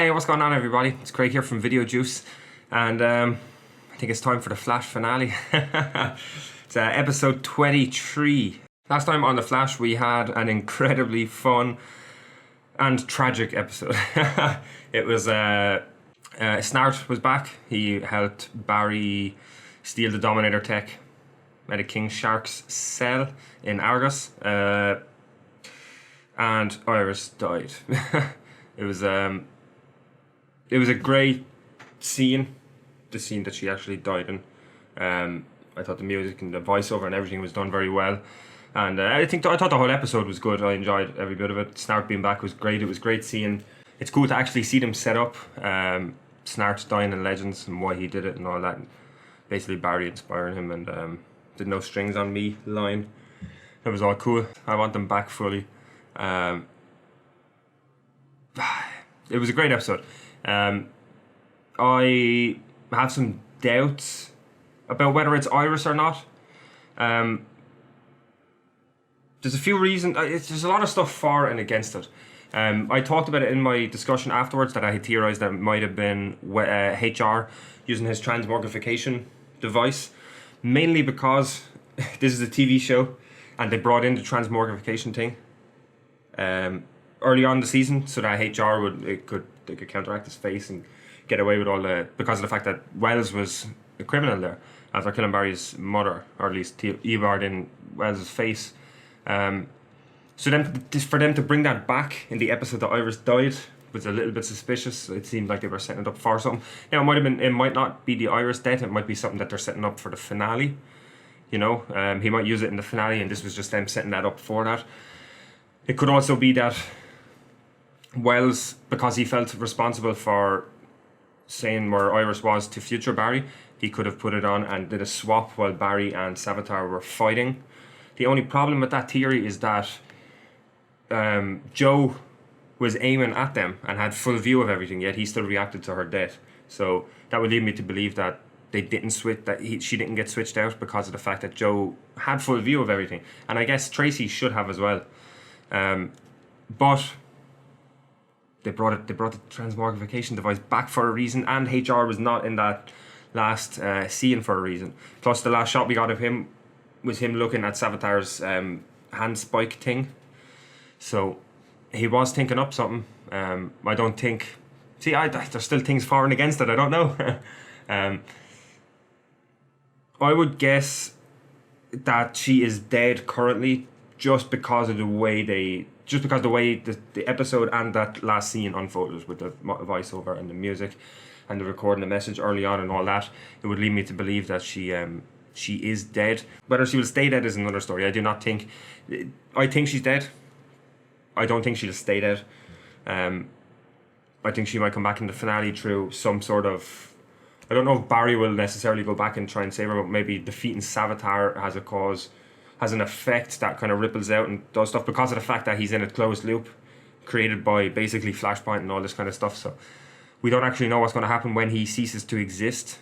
Hey, what's going on, everybody? It's Craig here from Video Juice, and I think it's time for the Flash finale. It's episode 23. Last time on the Flash, we had an incredibly fun and tragic episode. It was Snart was back. He helped Barry steal the Dominator tech at a King Shark's cell in Argus, and Iris died. It was a great scene, the scene that she actually died in. I thought the music and the voiceover and everything was done very well, and I thought the whole episode was good. I enjoyed every bit of it. Snart being back was great. It was great seeing. It's cool to actually see them set up Snart dying in Legends and why he did it and all that. And basically Barry inspiring him and the no strings on me line. It was all cool. I want them back fully. It was a great episode. I have some doubts about whether it's Iris or not. There's a few reasons. There's a lot of stuff for and against it. I talked about it in my discussion afterwards that I had theorized that it might have been HR using his transmogrification device, mainly because this is a TV show and they brought in the transmogrification thing early on in the season so that HR they could counteract his face and get away with all the, because of the fact that Wells was a criminal there after killing Barry's mother, or at least Eobard in Wells' face. So then for them to bring that back in the episode that Iris died was a little bit suspicious. It seemed like they were setting it up for something. Now it might not be the Iris death. It might be something that they're setting up for the finale. You know, he might use it in the finale, and this was just them setting that up for that. It could also be that Wells, because he felt responsible for saying where Iris was to future Barry, he could have put it on and did a swap while Barry and Savitar were fighting. The only problem with that theory is that Joe was aiming at them and had full view of everything, yet he still reacted to her death. So that would lead me to believe that they didn't switch, she didn't get switched out because of the fact that Joe had full view of everything. And I guess Tracy should have as well. But they brought the transmogrification device back for a reason, and HR was not in that last scene for a reason. Plus, the last shot we got of him was him looking at Savitar's hand spike thing. So he was thinking up something. I don't think. See, there's still things for and against it. I don't know. I would guess that she is dead currently, just because of the way the episode and that last scene unfolded with the voiceover and the music and the recording the message early on and all that. It would lead me to believe that she is dead. Whether she will stay dead is another story. I think she's dead. I don't think she'll stay dead. I think she might come back in the finale through some sort of... I don't know if Barry will necessarily go back and try and save her, but maybe defeating Savitar has an effect that kind of ripples out and does stuff because of the fact that he's in a closed loop created by basically Flashpoint and all this kind of stuff. So we don't actually know what's going to happen when he ceases to exist.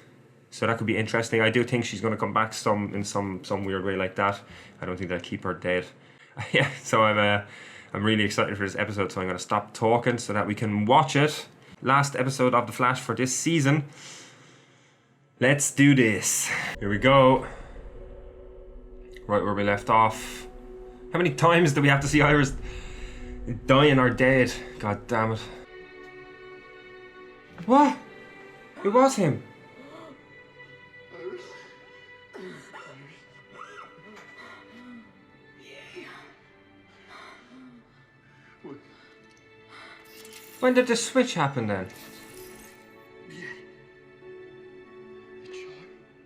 So that could be interesting. I do think she's going to come back in some weird way like that. I don't think they'll keep her dead. Yeah, so I'm really excited for this episode, so I'm going to stop talking so that we can watch it. Last episode of The Flash for this season. Let's do this. Here we go. Right where we left off. How many times do we have to see Iris dying or dead? God damn it. What? It was him. When did the switch happen then?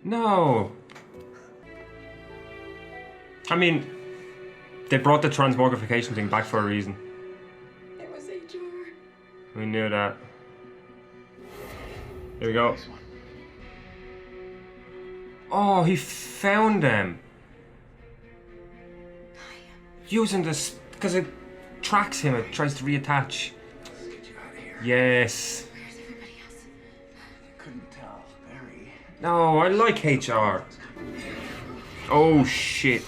No. I mean, they brought the transmogrification thing back for a reason. It was HR. We knew that. Here we go. Oh, he found them. Using this, because it tracks him, it tries to reattach. Let's get you out of here. Yes. Where's everybody else? I couldn't tell. Barry. No, I like HR. Oh, shit.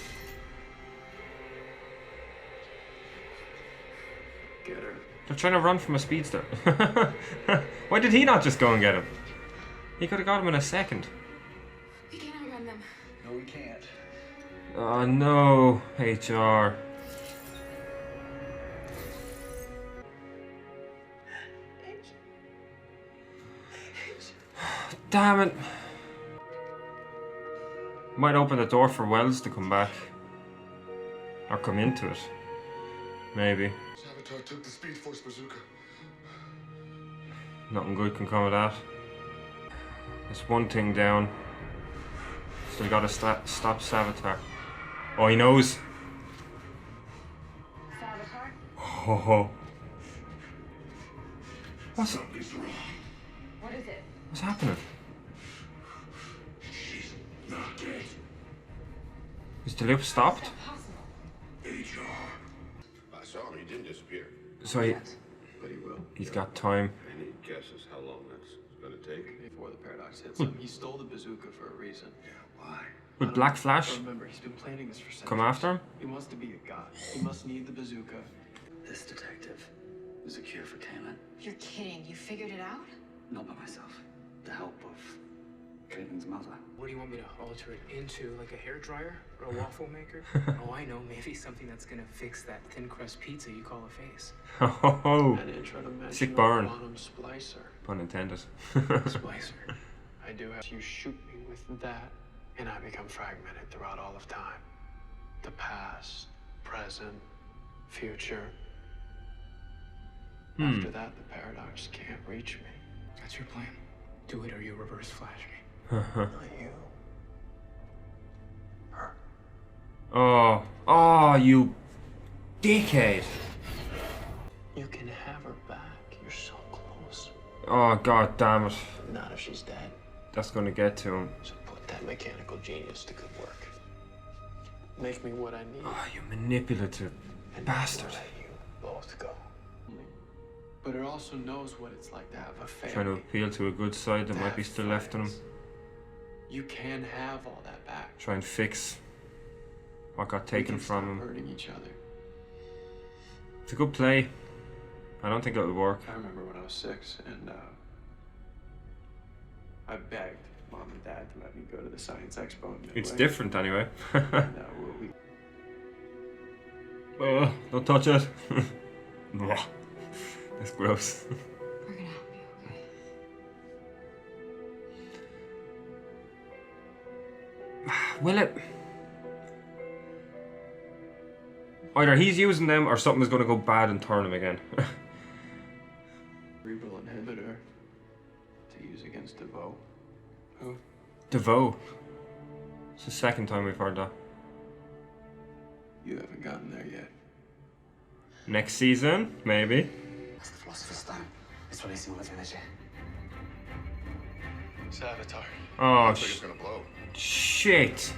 Get her. The They're trying to run from a speedster. Why did he not just go and get him? He could have got him in a second. We can't outrun them. No, we can't. Oh no, HR. Damn it. Might open the door for Wells to come back. Or come into it. Maybe. Savitar took the Speed Force bazooka. Nothing good can come of that. There's one thing down. Still gotta stop Savitar. Oh, he knows. Savitar? Oh. What's What is it? what's happening? She's not dead. Is the loop stopped? Possible. HR. I saw him. He didn't disappear. So But he will. he's got time. Any guesses how long that's going to take? Before the paradox hits him, he stole the bazooka for a reason. Yeah, why? Would Black Flash Remember, he's been planning this for centuries. come after him? He wants to be a god. He must need the bazooka. This detective is a cure for Kaylin. You're kidding. You figured it out? Not by myself. The help of Kaylin's mother. What do you want me to alter it into? Like a hairdryer or a waffle maker? Oh, I know. Maybe something that's gonna fix that thin crust pizza you call a face. Oh, An intradimensional sick burn. quantum splicer. pun intended. Splicer. I do have you shoot me with that, and I become fragmented throughout all of time. The past, present, future. After that, the paradox can't reach me. That's your plan. Do it or you reverse flash me. Not you. Her. Oh, you dickhead. You can have her back. You're so close. Oh, god damn it. Not if she's dead. That's gonna get to him. So put that mechanical genius to good work. Make me what I need. Oh, you manipulative and bastard. let you both go. But it also knows what it's like to have a family. Trying to appeal to a good side that might be still left in him. You can have all that back. Try and fix what got We taken can from stop him. hurting each other. It's a good play. I don't think it'll work. I remember when I was 6 and I begged Mom and Dad to let me go to the science expo in Midway. It's different anyway. And, we Don't touch it. Blah. That's gross. We're gonna help you, okay? Will it? Either he's using them or something is going to go bad and turn him again. cerebral inhibitor to use against DeVoe. Who? DeVoe. It's the second time we've heard that. You haven't gotten there yet. Next season, maybe. That's the Philosopher's Stone. It's releasing all its energy. Savitar. Oh, Looks like it's going to blow. shit.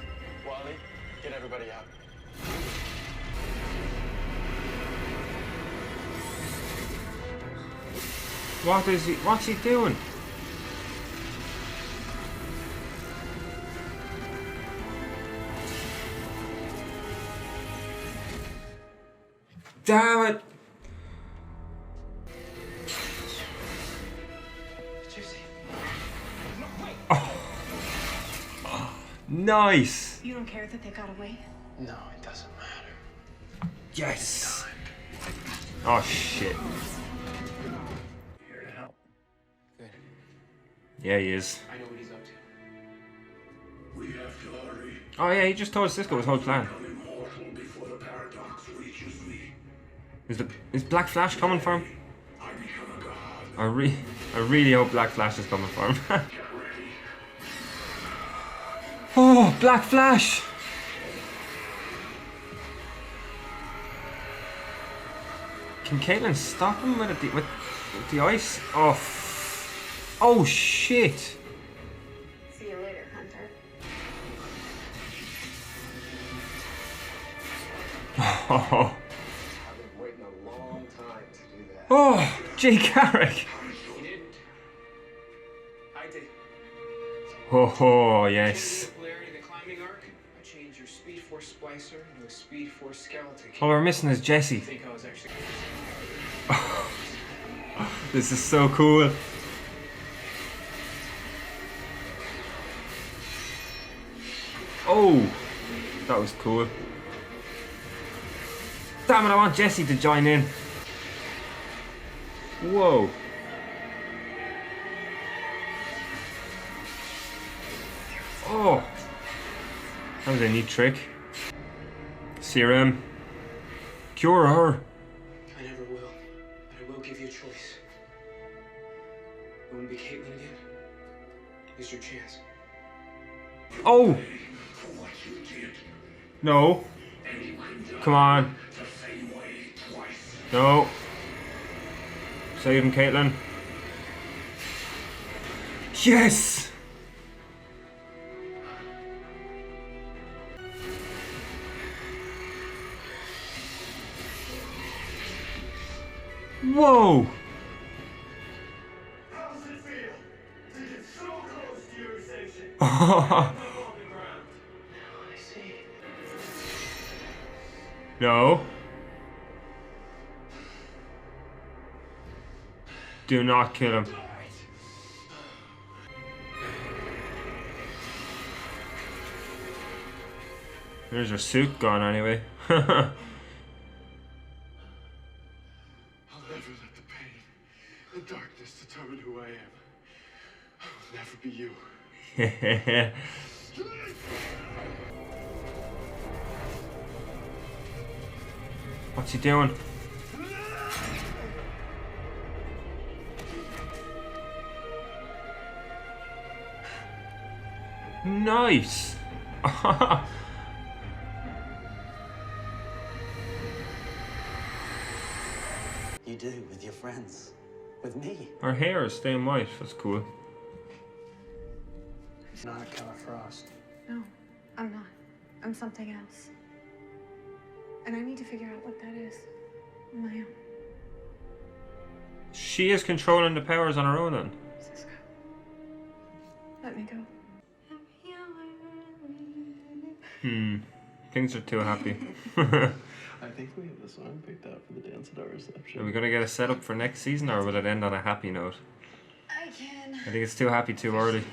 Wally, get everybody out. What's he doing? Damn it. Nice. You don't care that they got away? No, it doesn't matter. Yes. Oh shit. Here to help. Good. Yeah, he is. I know what he's up to. We have to hurry. Oh yeah, he just told Cisco his whole plan. I'm immortal before the paradox reaches me. Is Black Flash coming for him? I become a god. I really hope Black Flash is coming for him. Get ready. Oh, Black Flash! Can Caitlyn stop him with the ice? Oh, oh shit! See you later, Hunter. Oh, I've been waiting a long time to do that. oh, Jay Carrick! He did. I did. Oh, yes. Changing the polarity of the climbing arc. I changed your Speed Force splicer into a Speed Force skeleton. All we're missing is Jesse. I think I was actually. This is so cool. Oh, that was cool. Damn it, I want Jesse to join in. Whoa. Oh, that was a neat trick. Serum. Cure her. I never will, but I will give you a choice. You want to be Caitlyn again? Here's your chance. Oh, For what you did, no. anyone died Come on. the same way twice. No. Save him, Caitlyn. Yes! Whoa! How does it feel to get so close to your station? No. I see. Do not kill him. There's her suit gone anyway. I'll never let the pain and darkness determine who I am. I will never be you. What's he doing? Nice. You do, with your friends. With me. Her hair is staying white. That's cool. It's not Killer Frost. No, I'm not. I'm something else. And I need to figure out what that is on my own. She is controlling the powers on her own then. Siska, let me go. Things are too happy. I think we have the song picked out for the dance at our reception. Are we gonna get a setup for next season, or will it end on a happy note? I can. I think it's too happy too early.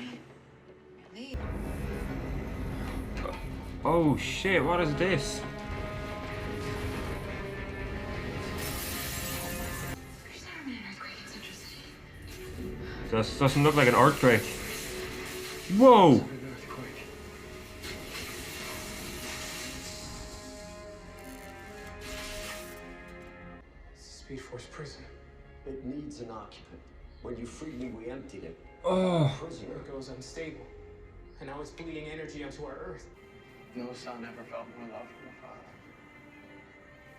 Oh shit, what is this? This doesn't look like an earthquake. Whoa! An earthquake. Speed Force prison. It needs an occupant. When you freed me, we emptied it. Oh, Prisoner. It goes unstable. And now it's bleeding energy onto our Earth. No son ever felt more love from a father.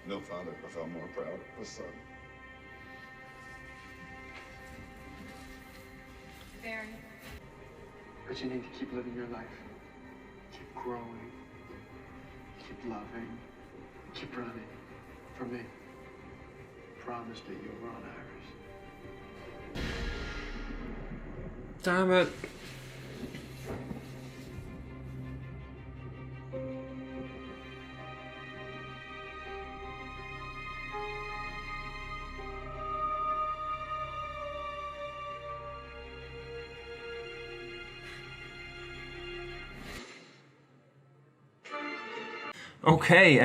No father ever felt more proud of a son. Barry. But you need to keep living your life. Keep growing. Keep loving. Keep running. For me. Promise me you'll run, Iris. damn it. Okay,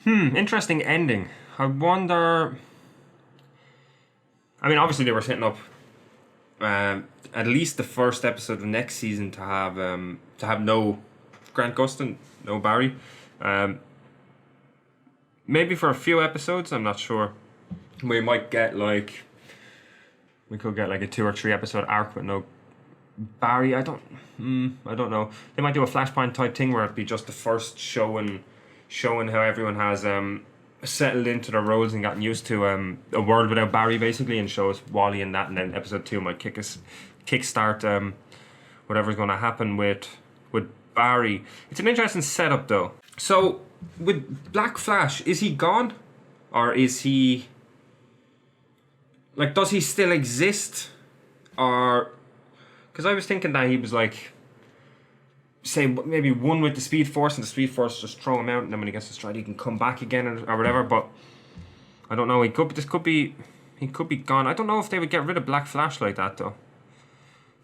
interesting ending. I wonder. I mean, obviously they were setting up at least the first episode of next season to have no Grant Gustin, no Barry. Maybe for a few episodes, I'm not sure. We might get like a 2 or 3 episode arc with no Barry. I don't know. They might do a Flashpoint type thing where it'd be just the first showing how everyone has settled into their roles and gotten used to a world without Barry, basically, and show us Wally and that, and then episode 2 might kickstart whatever's going to happen with Barry. It's an interesting setup though. So with Black Flash, is he gone, or is he like, does he still exist, or? Because I was thinking that he was like, say, maybe one with the Speed Force, and the Speed Force just throw him out, and then when he gets the stride, he can come back again or whatever. But I don't know. This could be he could be gone. I don't know if they would get rid of Black Flash like that though.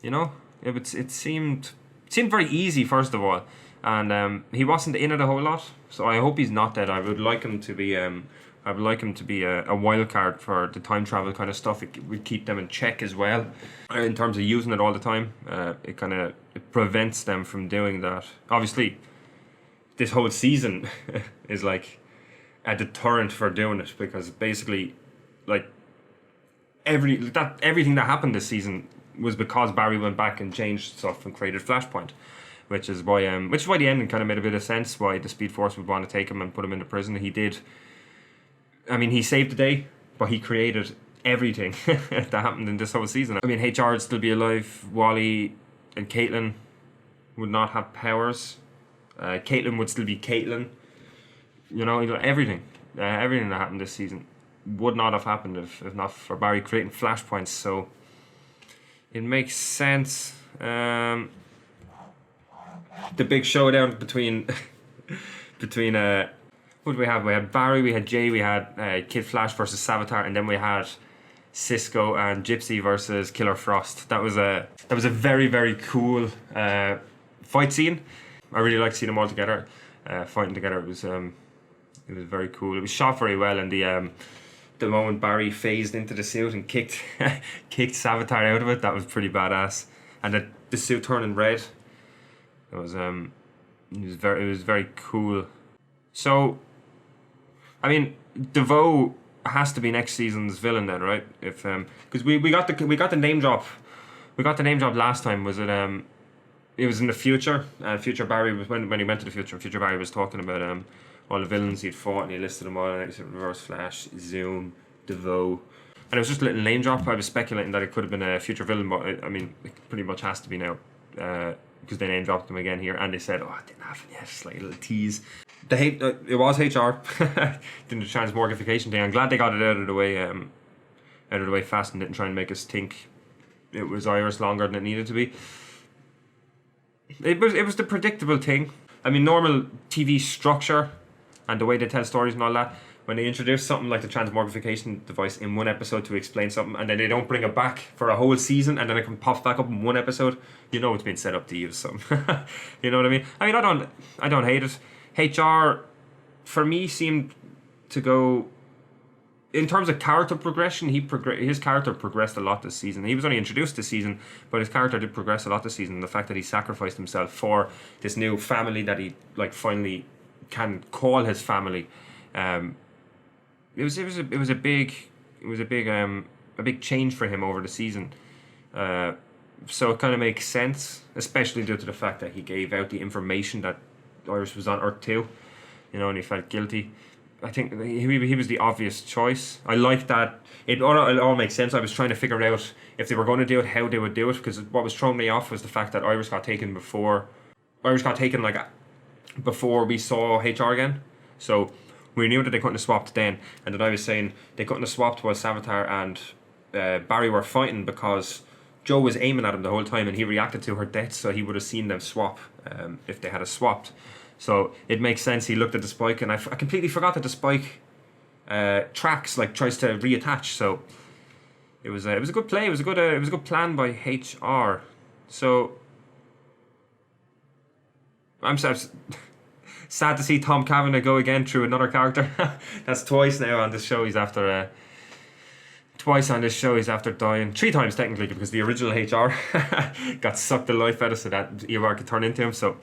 You know, it seemed very easy first of all, and he wasn't in it a whole lot. So I hope he's not dead. I would like him to be a wild card for the time travel kind of stuff. It would keep them in check as well, in terms of using it all the time. It prevents them from doing that. Obviously, this whole season is like a deterrent for doing it, because basically, like everything that happened this season was because Barry went back and changed stuff and created Flashpoint, which is why the ending kind of made a bit of sense. Why the Speed Force would want to take him and put him into prison. He did. I mean, he saved the day, but he created everything that happened in this whole season. I mean, HR would still be alive. Wally and Caitlin would not have powers. Caitlin would still be Caitlin. You know, everything that happened this season would not have happened if not for Barry creating flashpoints. So it makes sense. The big showdown between what did we have? We had Barry, we had Jay, we had Kid Flash versus Savitar, and then we had Cisco and Gypsy versus Killer Frost. That was a very, very cool fight scene. I really liked seeing them all together, fighting together. It was very cool. It was shot very well, and the moment Barry phased into the suit and kicked Savitar out of it, that was pretty badass. And the suit turning red, it was very cool. So, I mean, DeVoe has to be next season's villain then, right? If because we got the name drop, last time. Was it was in the future, and future Barry was when he went to the future. Future Barry was talking about all the villains he'd fought, and he listed them all. And he said Reverse Flash, Zoom, DeVoe, and it was just a little name drop. I was speculating that it could have been a future villain, but I mean, it pretty much has to be now, because they name dropped them again here, and they said, "Oh, it didn't happen yet." Just like a little tease. It was HR. Didn't the transmorgification thing. I'm glad they got it out of the way fast and didn't try and make us think it was Iris longer than it needed to be. It was the predictable thing. I mean, normal TV structure and the way they tell stories and all that, when they introduce something like the transmorgification device in one episode to explain something, and then they don't bring it back for a whole season, and then it can pop back up in one episode, you know it's been set up to use something. You know what I mean? I mean, I don't hate it. HR, for me, seemed to go, in terms of character progression, his character progressed a lot this season. He was only introduced this season, but his character did progress a lot this season. The fact that he sacrificed himself for this new family that he finally can call his family, it was a big change for him over the season. So it kind of makes sense, especially due to the fact that he gave out the information that Iris was on Earth 2, you know, and he felt guilty. I think he was the obvious choice. I like that. It all makes sense. I was trying to figure out if they were going to do it, how they would do it, because what was throwing me off was the fact that Iris got taken before we saw HR again. So we knew that they couldn't have swapped then, and then I was saying they couldn't have swapped while Savitar and Barry were fighting, because Joe was aiming at him the whole time and he reacted to her death, so he would have seen them swap if they had a swapped. So it makes sense. He looked at the spike, and I completely forgot that the spike tracks, tries to reattach. So it was a good play. It was a good plan by HR. So I'm sad to see Tom Cavanagh go again through another character. That's twice now on this show. He's after dying 3 times technically, because the original HR got sucked the life out of, so that Eobard could turn into him. So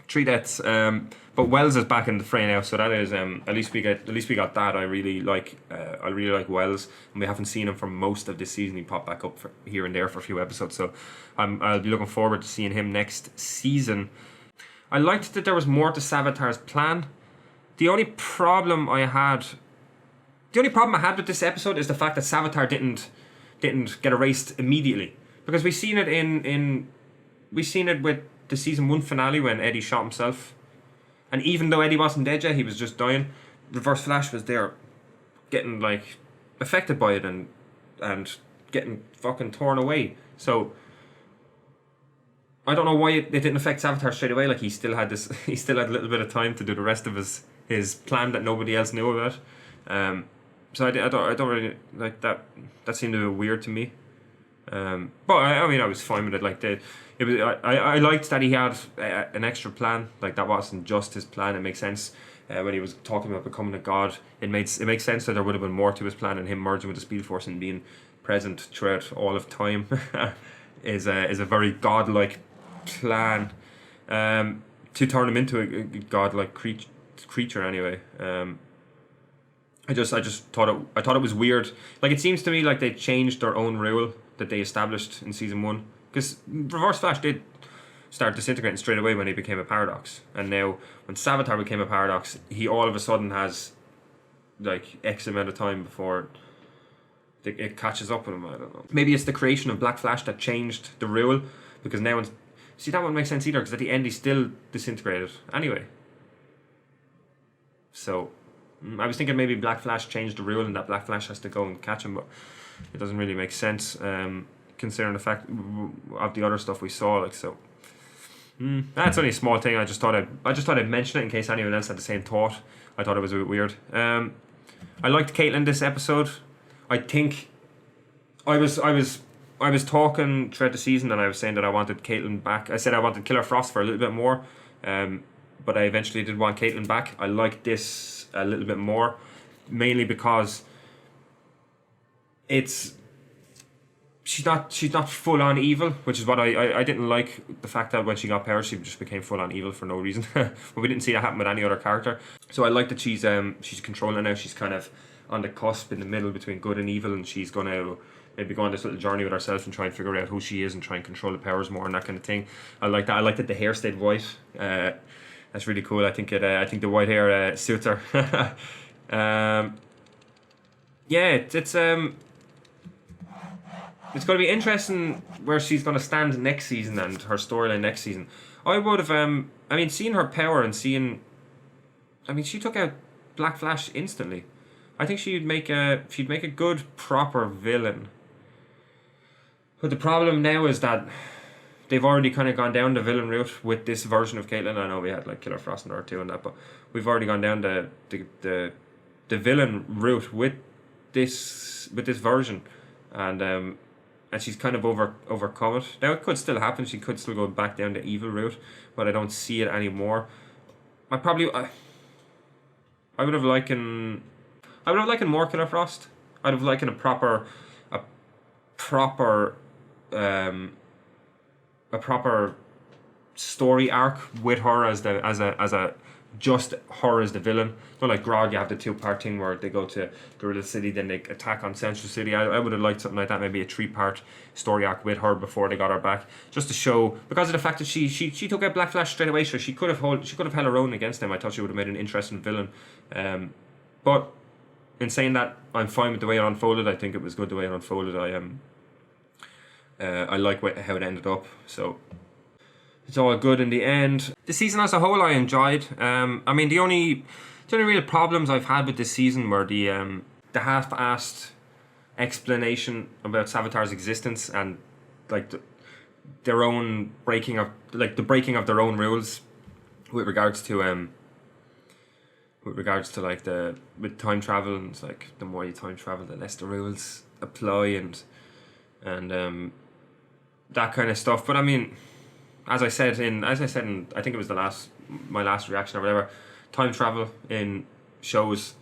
3 deaths. But Wells is back in the fray now, so that is at least we got that. I really like Wells, and we haven't seen him for most of this season. He popped back up here and there for a few episodes, so I'll be looking forward to seeing him next season. I liked that there was more to Savitar's plan. The only problem I had with this episode is the fact that Savitar didn't get erased immediately, because we seen it with the season 1 finale when Eddie shot himself, and even though Eddie wasn't dead yet, he was just dying. Reverse Flash was there, getting affected by it and getting fucking torn away. So I don't know why it didn't affect Savitar straight away. He still had a little bit of time to do the rest of his plan that nobody else knew about. So I don't really like that. That seemed a bit weird to me. But I mean, I was fine with it. Like I liked that he had an extra plan. Like that wasn't just his plan. It makes sense when he was talking about becoming a god. It makes sense that there would have been more to his plan, and him merging with the Speed Force and being present throughout all of time is a very godlike plan. To turn him into a godlike creature anyway. I just thought it was weird. Like it seems to me like they changed their own rule that they established in season 1, because Reverse Flash did start disintegrating straight away when he became a paradox, and now when Savitar became a paradox, he all of a sudden has like X amount of time before it catches up with him. I don't know. Maybe it's the creation of Black Flash that changed the rule, because now see, that wouldn't make sense either, because at the end he's still disintegrated anyway. So I was thinking maybe Black Flash changed the rule and that Black Flash has to go and catch him, but it doesn't really make sense considering the fact of the other stuff we saw. Like, so that's only a small thing. I just thought I'd mention it in case anyone else had the same thought. I thought it was a bit weird. I liked Caitlin this episode. I think I was talking throughout the season, and I was saying that I wanted Caitlin back. I said I wanted Killer Frost for a little bit more, but I eventually did want Caitlin back. I liked this a little bit more, mainly because she's not full on evil, which is what I didn't like, the fact that when she got powers she just became full on evil for no reason. But we didn't see that happen with any other character. So I like that she's controlling now. She's kind of on the cusp in the middle between good and evil, and she's going to maybe go on this little journey with herself and try and figure out who she is and try and control the powers more and that kind of thing. I like that. I like that the hair stayed white. That's really cool. I think the white hair suits her. Yeah, it's going to be interesting where she's going to stand next season and her storyline next season. I would have, seeing her power and she took out Black Flash instantly. I think she'd make a good proper villain. But the problem now is that they've already kind of gone down the villain route with this version of Caitlin. I know we had like Killer Frost and R2 and that, but we've already gone down the villain route with this version, and she's kind of overcome it. Now it could still happen. She could still go back down the evil route, but I don't see it anymore. I would have likened more Killer Frost. I'd have likened a proper story arc with her as the villain. Not like Grog, you have the 2-part thing where they go to Gorilla City, then they attack on Central City. I would have liked something like that, maybe a 3-part story arc with her before they got her back, just to show, because of the fact that she took out Black Flash straight away, so she could have held her own against him. I thought she would have made an interesting villain. But in saying that, I'm fine with the way it unfolded. I think it was good the way it unfolded. I like how it ended up, so it's all good in the end. The season as a whole I enjoyed. The only real problems I've had with this season were the half-assed explanation about Savitar's existence and like their own breaking of their own rules with regards to with time travel, and it's like the more you time travel, the less the rules apply and that kind of stuff. But I mean, as I said in I think it was my last reaction or whatever, time travel in shows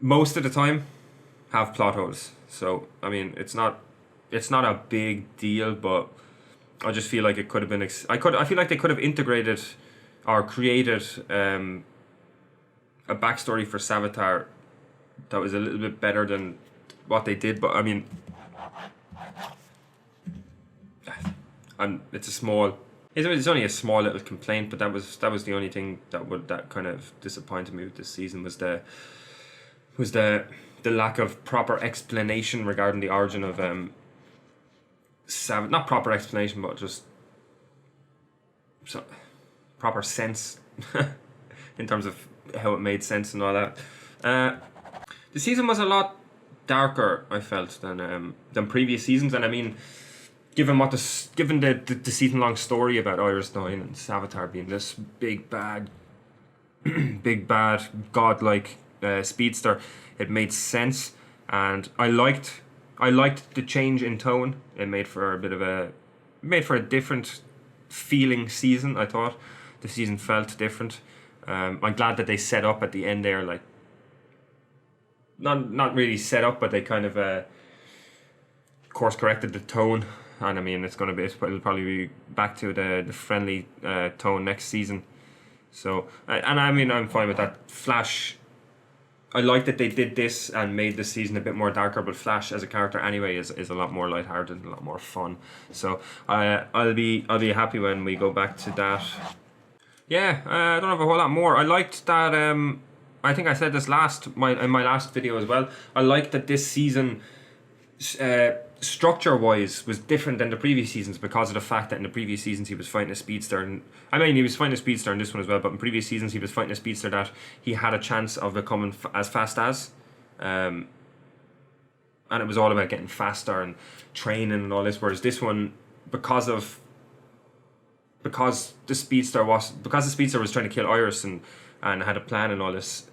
most of the time have plot holes. So I mean, it's not a big deal, but I just feel like it could have been. I feel like they could have integrated or created a backstory for Savitar that was a little bit better than what they did. But I mean, it's only a small little complaint, but that was the only thing that kind of disappointed me with this season was the lack of proper explanation regarding the origin of not proper explanation, but just proper sense in terms of how it made sense and all that. The season was a lot darker, I felt, than previous seasons, and I mean, given the season long story about Iris 9 and Savitar being this big bad godlike speedster, it made sense, and I liked the change in tone. It made for a different feeling season. I thought the season felt different. I'm glad that they set up at the end there, like not really set up, but they kind of course corrected the tone. And I mean, it'll probably be back to the friendly tone next season. So, and I mean, I'm fine with that. Flash, I like that they did this and made the season a bit more darker, but Flash as a character anyway is a lot more lighthearted, a lot more fun. So I'll be happy when we go back to that. Yeah, I don't have a whole lot more. I liked that. I think I said this in my last video as well. I liked that this season, structure-wise, was different than the previous seasons because of the fact that in the previous seasons he was fighting a speedster, and I mean he was fighting a speedster in this one as well. But in previous seasons he was fighting a speedster that he had a chance of becoming as fast as, and it was all about getting faster and training and all this. Whereas this one, because the speedster was trying to kill Iris and had a plan and all this.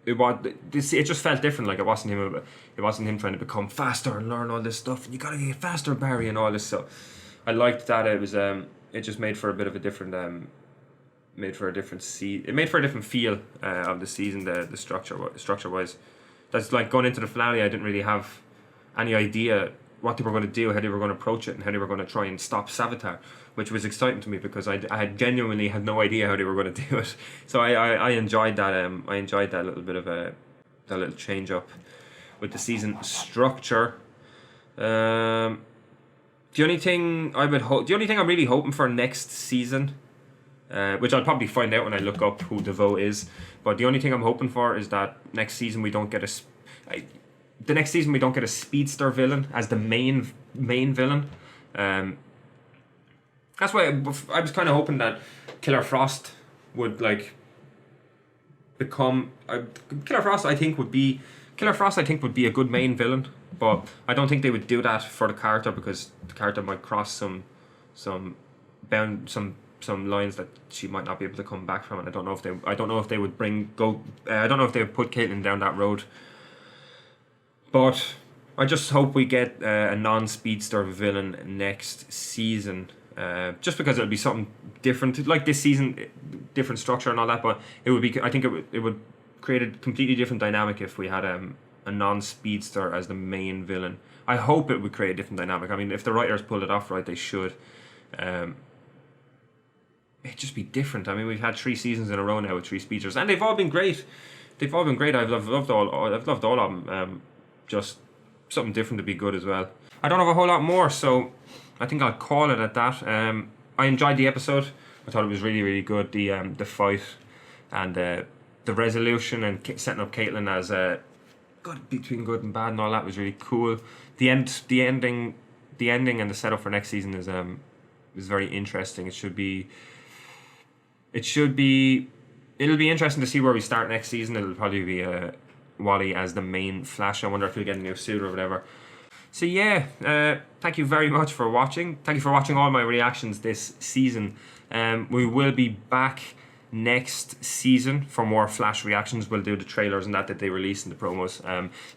It just felt different. Like it wasn't him trying to become faster and learn all this stuff. And you gotta get faster, Barry, and all this. So I liked that. It was it just made for a bit of a different it made for a different feel of the season. The structure wise, that's like going into the finale. I didn't really have any idea what they were going to do, how they were going to approach it, and how they were going to try and stop Savitar, which was exciting to me because I had genuinely had no idea how they were going to do it. So I enjoyed that. I enjoyed that little bit of that little change up with the season structure. The only thing I'm really hoping for next season, which I'll probably find out when I look up who DeVoe is, but the only thing I'm hoping for is that next season we don't get a speedster villain as the main villain. That's why I was kind of hoping that Killer Frost would become Killer Frost. I think would be a good main villain, but I don't think they would do that for the character because the character might cross some lines that she might not be able to come back from, and I don't know if they would put Caitlin down that road. But I just hope we get a non-speedster villain next season. Just because it'll be something different, like this season, different structure and all that. But it would be, I think it would create a completely different dynamic if we had a non-speedster as the main villain. I hope it would create a different dynamic. I mean, if the writers pull it off right, they should. It'd just be different. I mean, we've had 3 seasons in a row now with 3 speedsters, and they've all been great. I've loved all of them. Just something different to be good as well. I don't have a whole lot more, so I think I'll call it at that. I enjoyed the episode. I thought it was really, really good. The fight and the resolution and setting up Caitlin as good between good and bad and all that was really cool. The ending and the setup for next season is very interesting. It'll be interesting to see where we start next season. It'll probably be Wally as the main Flash. I wonder if he'll get a new suit or whatever. So yeah, thank you very much for watching. Thank you for watching all my reactions this season. We will be back next season for more Flash reactions. We'll do the trailers and that they released in the promos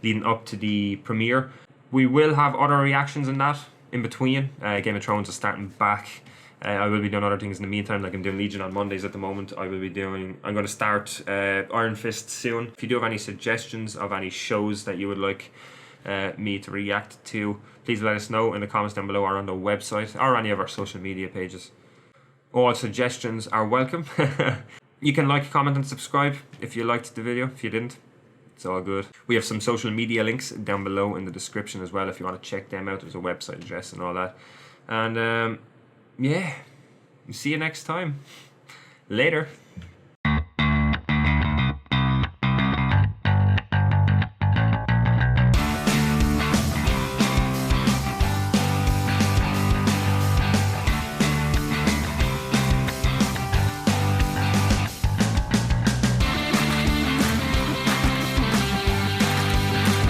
leading up to the premiere. We will have other reactions and that in between. Game of Thrones is starting back. I will be doing other things in the meantime, like I'm doing Legion on Mondays at the moment. I'm going to start Iron Fist soon. If you do have any suggestions of any shows that you would like me to react to, please let us know in the comments down below or on the website or any of our social media pages. All suggestions are welcome. You can like, comment and subscribe if you liked the video. If you didn't, it's all good. We have some social media links down below in the description as well if you want to check them out. There's a website address and all that. And yeah, see you next time. Later.